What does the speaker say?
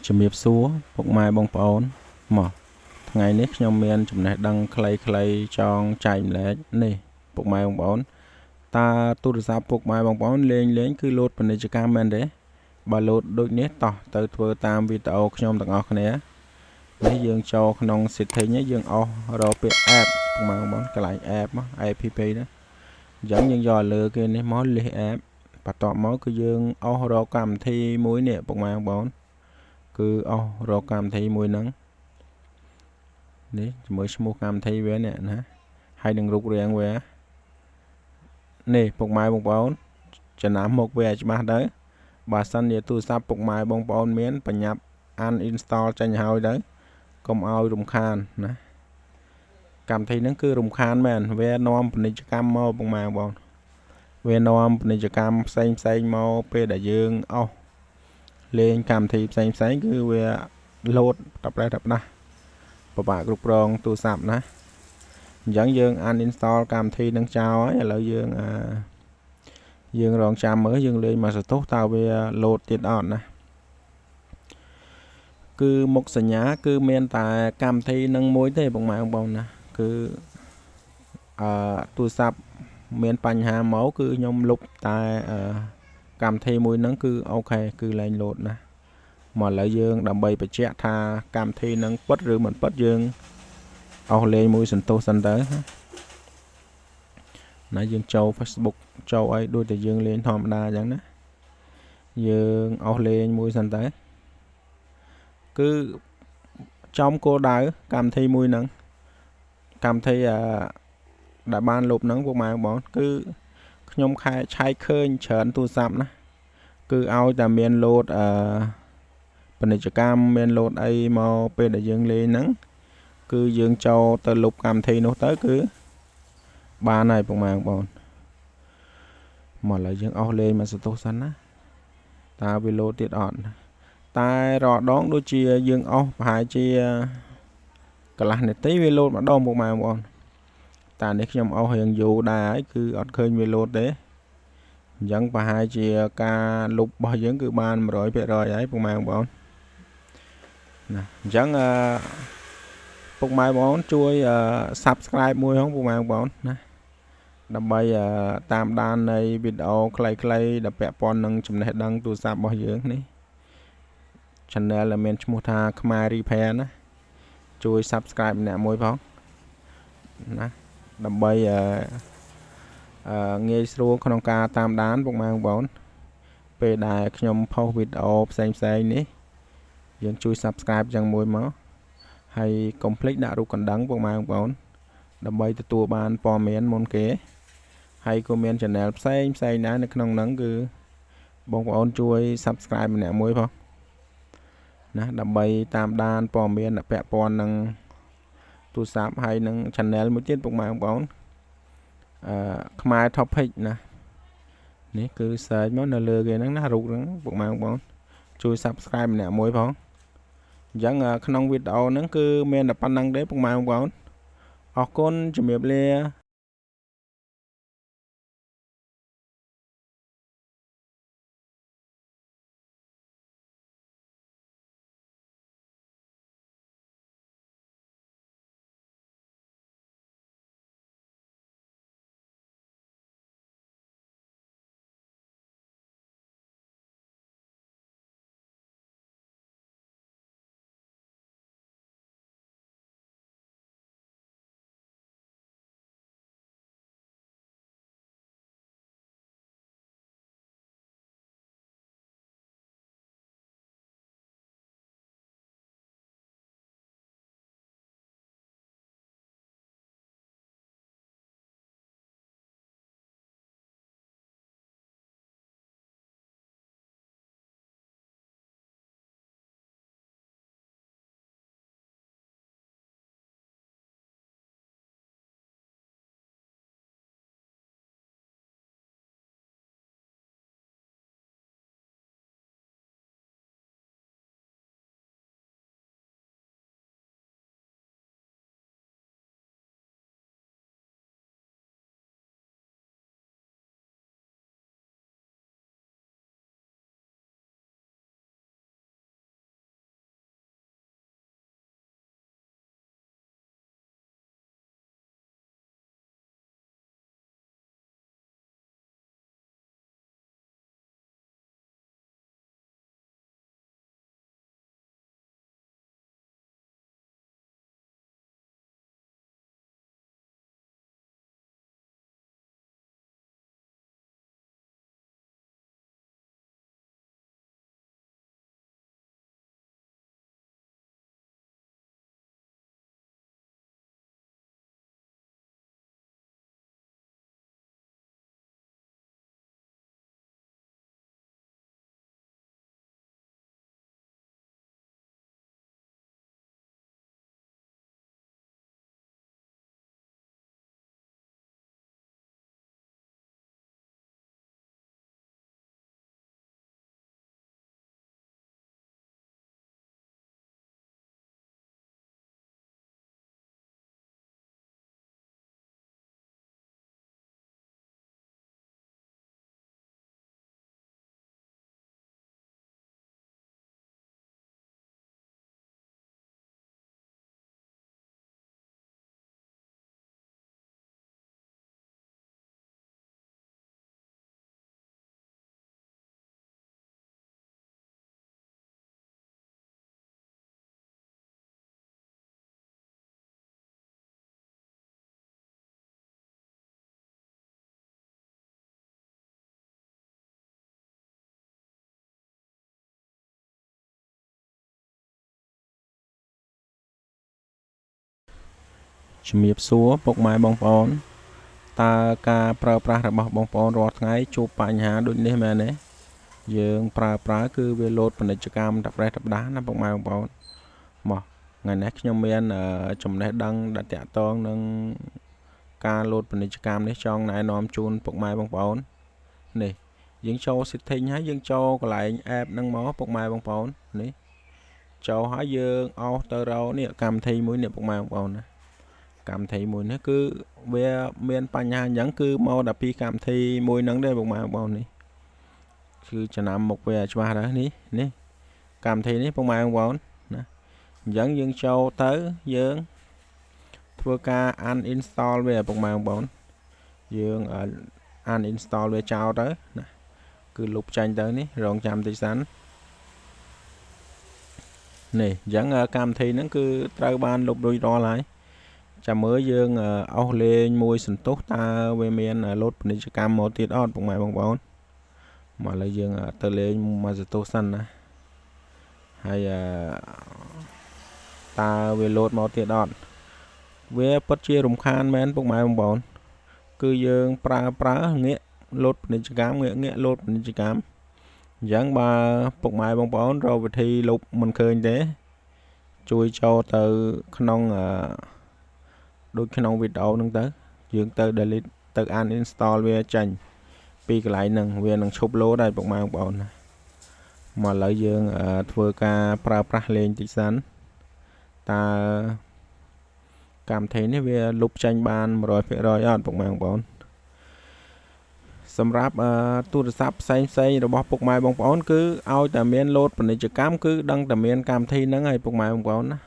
ជំរាបសួរពុកម៉ែបងប្អូនមកថ្ងៃនេះខ្ញុំមានចំណេះដឹងខ្លីៗចង់ចែកម្លែកនេះពុកម៉ែបងប្អូនតើទូរស័ព្ទពុកម៉ែបងប្អូនលេងគឺលោតពាណិជ្ជកម្មមែនទេបើលោតដូចនេះតោះទៅធ្វើតាមវីដេអូខ្ញុំទាំងអស់គ្នានេះយើងចូលក្នុង setting យើងអស់រកពាក្យ app ពុកម៉ែបងប្អូនកន្លែង app មក app ណាអញ្ចឹងយើងយកលើគេនេះមក list app បន្ទាប់មកគឺយើងអស់រកកម្មវិធីមួយនេះពុកម៉ែបងប្អូនគឺអស់រកកម្មវិធីមួយហ្នឹងនេះជាមួយឈ្មោះកម្មវិធីវានេះណាហើយនឹងរូបរាងវានេះពុកម៉ែបងប្អូនចំណាំមកវាច្បាស់ទៅបើសិនជាទូរស័ព្ទពុកម៉ែបងប្អូនមានបញ្ញាប់ uninstall ចេញហើយទៅកុំឲ្យរំខានណាកម្មវិធីហ្នឹងគឺរំខានមែនវានាំពាណិជ្ជកម្មមកពុកម៉ែបងប្អូនវានាំពាណិជ្ជកម្មផ្សេងមកពេលដែលយើងអស់លេងកម្មវិធីផ្សេងគឺវាលោតតាប់ណាពិបាកគ្រប់គ្រងទូរស័ព្ទណាអញ្ចឹងយើង uninstall កម្មវិធីនឹងចោលហើយឥឡូវយើងរងចាំមើលយើងលេងមកសតុះតើវាលោតទៀតអត់ណាគឺមុខសញ្ញាគឺមានតែកម្មវិធីនឹងមួយទេបងប្អូនណាគឺទូរស័ព្ទមានបញ្ហាមកគឺខ្ញុំលុបតែកម្មវិធីមួយហ្នឹងគឺអូខេគឺលែងលោតណាមកឥឡូវយើងដើម្បីបញ្ជាក់ថាកម្មវិធីនឹងពិតឬមិនពិតយើងអស់លេងមួយសន្ទុះសិនទៅណាយើងចូល Facebook ចូលអីដូចតែយើងលេងធម្មតាអញ្ចឹងណាយើងអស់លេងមួយសិនទៅគឺចំគោលដៅកម្មវិធីមួយហ្នឹងកម្មវិធីដែលបានលុបហ្នឹងពុកម៉ែបងគឺខ្ញុំឆែកឃើញច្រើនទូរស័ព្ទណាគឺឲ្យតែមានលោតពាណិជ្ជកម្មមានលោតអីមកពេលដែលយើងលេងហ្នឹងគឺយើងចូលទៅលុបកម្មវិធីនោះទៅគឺបានហើយពុកម៉ែបងប្អូនមកឥឡូវយើងអស់លេងមកសតុះសិនណាតើវាលោតទៀតអត់តែរាល់ដងដូចជាយើងអស់ប្រហែលជាកន្លះនាទីវាលោតម្ដងពុកម៉ែបងប្អូនតែនេះខ្ញុំអស់រៀងយូរដែរហើយគឺអត់ឃើញវាលោតទេអញ្ចឹងប្រហែលជាការលុបរបស់យើងគឺបាន 100% ហើយពុកម៉ែបងប្អូនណាអញ្ចឹងពុកម៉ែបងប្អូនជួយ Subscribe មួយផងពុកម៉ែបងប្អូនណាដើម្បីតាមដាននៃវីដេអូខ្លីៗដែលពាក់ព័ន្ធនឹងចំណេះដឹងទូរស័ព្ទរបស់យើងនេះ Channel ដែលមានឈ្មោះថាខ្មែរ Repair ណាជួយ Subscribe ម្នាក់មួយផងណាដើម្បីងាយស្រួលក្នុងការតាមដានពុកម៉ែបងប្អូនពេលដែលខ្ញុំផុសវីដេអូផ្សេងនេះយើងជួយ Subscribe យ៉ាងមួយមកហើយកុំភ្លេចដាក់រូបកណ្ដឹងពុកម៉ែបងប្អូនដើម្បីទទួលបានព័ត៌មានមុនគេហើយក៏មាន Channel ផ្សេងដែរនៅក្នុងហ្នឹងគឺបងប្អូនជួយ Subscribe ម្នាក់មួយផងណាដើម្បីតាមដានព័ត៌មានពាក់ព័ន្ធនឹងទូរស័ព្ទហើយនឹង Channel មួយទៀតពុកម៉ែបងប្អូនខ្មែរ Topic ណានេះគឺ search មកនៅលើគេហ្នឹងណារូបហ្នឹងពុកម៉ែបងប្អូនជួយ Subscribe ម្នាក់មួយផងអញ្ចឹងក្នុងវីដេអូហ្នឹងគឺមានតែប៉ុណ្្នឹងទេពុកម៉ែបងប្អូនអរគុណជំរាបលា ជំរាបសួរពុកម៉ែបងប្អូនតើការប្រើប្រាស់របស់បងប្អូនរាល់ថ្ងៃជួបបញ្ហាដូចនេះមែនទេយើងប្រើគឺវាលោតពាណិជ្ជកម្មតាប្រេះតាផ្ដាស់ណាពុកម៉ែបងប្អូនមកថ្ងៃនេះខ្ញុំមានចំណេះដឹងដែលតាក់ទងនឹងការលោតពាណិជ្ជកម្មនេះចង់ណែនាំជូនពុកម៉ែបងប្អូននេះយើងចូល setting ហើយយើងចូលកន្លែង app ហ្នឹងមកពុកម៉ែបងប្អូននេះចូលហើយយើងអោសទៅរកនេះកម្មវិធីមួយនេះពុកម៉ែបងប្អូនណាកម្មវិធីមួយនេះគឺវាមានបញ្ហាអញ្ចឹងគឺមកដល់ពីកម្មវិធីមួយហ្នឹងទេពុកម៉ែបងប្អូននេះគឺចំណាំមុខវាច្បាស់ដែរនេះកម្មវិធីនេះពុកម៉ែបងប្អូនណាអញ្ចឹងយើងចូលទៅយើងធ្វើការ uninstall វាពុកម៉ែបងប្អូនយើងuninstall វាចោលទៅណាគឺលុបចាញ់ទៅនេះរងចាំតិចសិននេះអញ្ចឹងកម្មវិធីហ្នឹងគឺត្រូវបានលុបរួចរាល់ហើយចាំមើលយើងអស់លេងមួយសន្ទុះតើវាមានលោតពាណិជ្ជកម្មមកទៀតអត់ពុកម៉ែបងប្អូនមកឥឡូវយើងទៅលេងមួយសន្ទុះសិនណាហើយតើវាលោតមកទៀតអត់វាពិតជារំខានមែនពុកម៉ែបងប្អូនគឺយើងប្រើងាកលោតពាណិជ្ជកម្មងាកលោតពាណិជ្ជកម្មអញ្ចឹងបើពុកម៉ែបងប្អូនរកវិធីលុបមិនឃើញទេជួយចូលទៅក្នុងដូចក្នុងវីដេអូហ្នឹងទៅយើងទៅ delete ទៅ uninstall វាចេញពីកន្លែងហ្នឹងវានឹងឈប់លោតហើយពុកម៉ែបងប្អូនណាមកឥឡូវយើងធ្វើការប្រើប្រាស់លេងតិចសិនតើកម្មវិធីនេះវាលុបចេញបាន 100% អត់ពុកម៉ែបងប្អូនសម្រាប់ទូរស័ព្ទផ្សេងរបស់ពុកម៉ែបងប្អូនគឺឲ្យតែមានលោតពាណិជ្ជកម្មគឺដឹងតែមានកម្មវិធីហ្នឹងហើយពុកម៉ែបងប្អូនណា